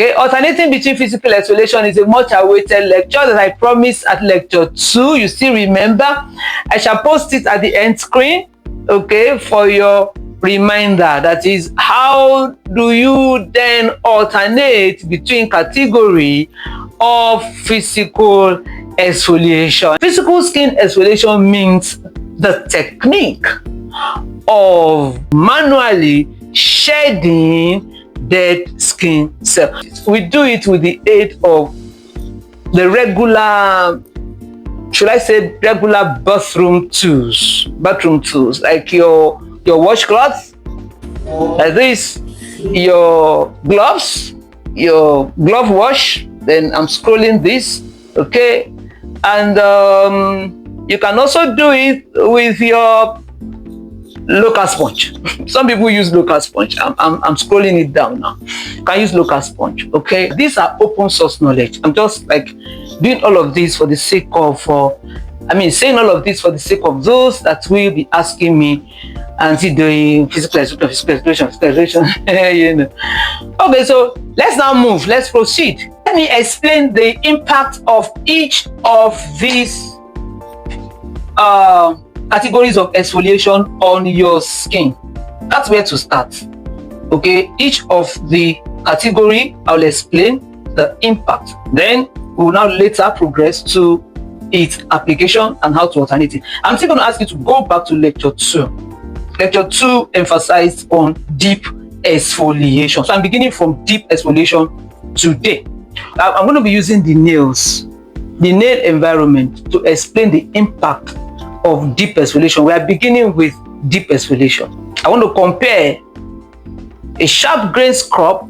Okay, alternating between physical exfoliation is a much awaited lecture that I promised at lecture 2. You still remember? I shall post it at the end screen, okay, for your reminder. That is, how do you then alternate between category of physical exfoliation? Physical skin exfoliation means the technique of manually shedding dead skin cells. We do it with the aid of the regular, should I say, regular bathroom tools, like your washcloth, like this, your gloves, your glove wash. Then I'm scrolling this, okay, and you can also do it with your local sponge. Some people use local sponge. I'm scrolling it down now. You can use local sponge, okay? These are open source knowledge. I'm just like doing all of this for the sake of saying all of this for the sake of those that will be asking me and doing physical exfoliation, you know. Okay, so let's now move. Let's proceed. Let me explain the impact of each of these categories of exfoliation on your skin. That's where to start. Okay, each of the category I'll explain the impact. Then we will now later progress to its application and how to alternate it. I'm still going to ask you to go back to lecture 2. Lecture 2 emphasized on deep exfoliation. So I'm beginning from deep exfoliation today. I'm going to be using the nails, the nail environment, to explain the impact of deep exfoliation. We are beginning with deep exfoliation. I want to compare a sharp grain scrub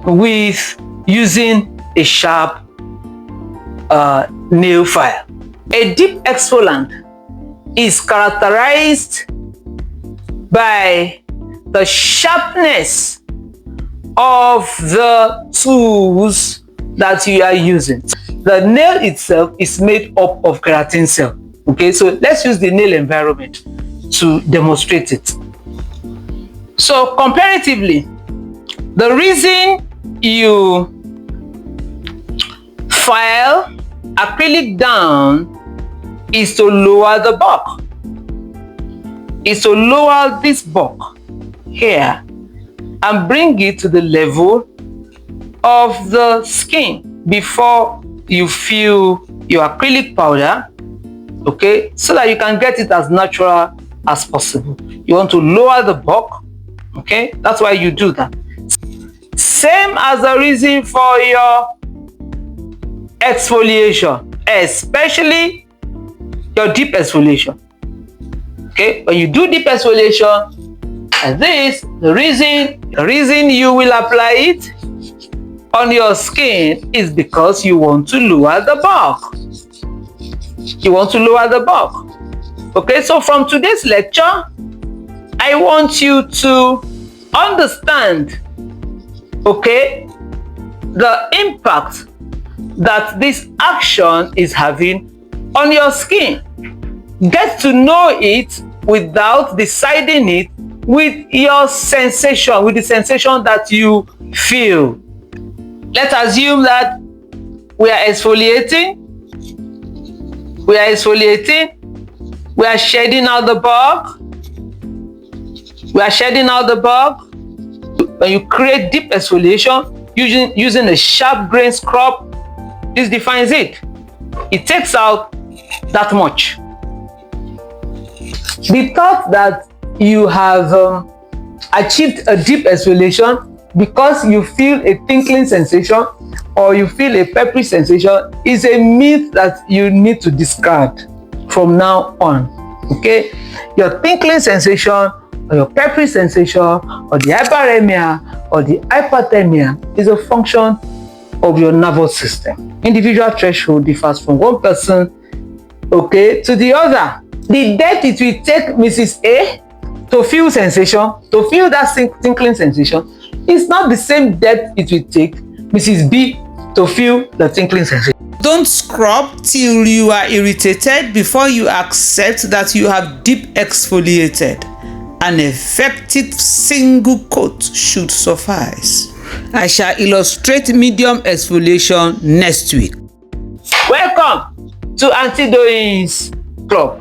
with using a sharp nail file. A deep exfoliant is characterized by the sharpness of the tools that you are using. The nail itself is made up of keratin cell. Okay, so let's use the nail environment to demonstrate it. So comparatively, the reason you file acrylic down is to lower the bulk. Is to lower this bulk here and bring it to the level of the skin before you fill your acrylic powder, okay, so that you can get it as natural as possible. You want to lower the bulk, okay, that's why you do that. Same as the reason for your exfoliation, especially your deep exfoliation. Okay, when you do deep exfoliation, and this, the reason you will apply it on your skin is because you want to lower the bulk. You want to lower the bulk. Okay, so from today's lecture, I want you to understand, okay, the impact that this action is having on your skin. Get to know it without deciding it with your sensation, with the sensation that you feel. Let's assume that we are exfoliating. We are exfoliating. We are shedding out the bulk. We are shedding out the bulk. When you create deep exfoliation using a sharp grain scrub, this defines it. It takes out that much. The thought that you have achieved a deep exfoliation because you feel a tingling sensation or you feel a peppery sensation is a myth that you need to discard from now on. Okay, your tingling sensation or your peppery sensation or the hyperemia or the hyperthermia is a function of your nervous system. Individual threshold differs from one person, okay, to the other. The depth it will take Mrs. A to feel sensation, to feel that tingling sensation, is not the same depth it will take Mrs. B to feel the tingling sensation. Don't scrub till you are irritated before you accept that you have deep exfoliated. An effective single coat should suffice. I shall illustrate medium exfoliation next week. Welcome to Aunty Doyin's Club.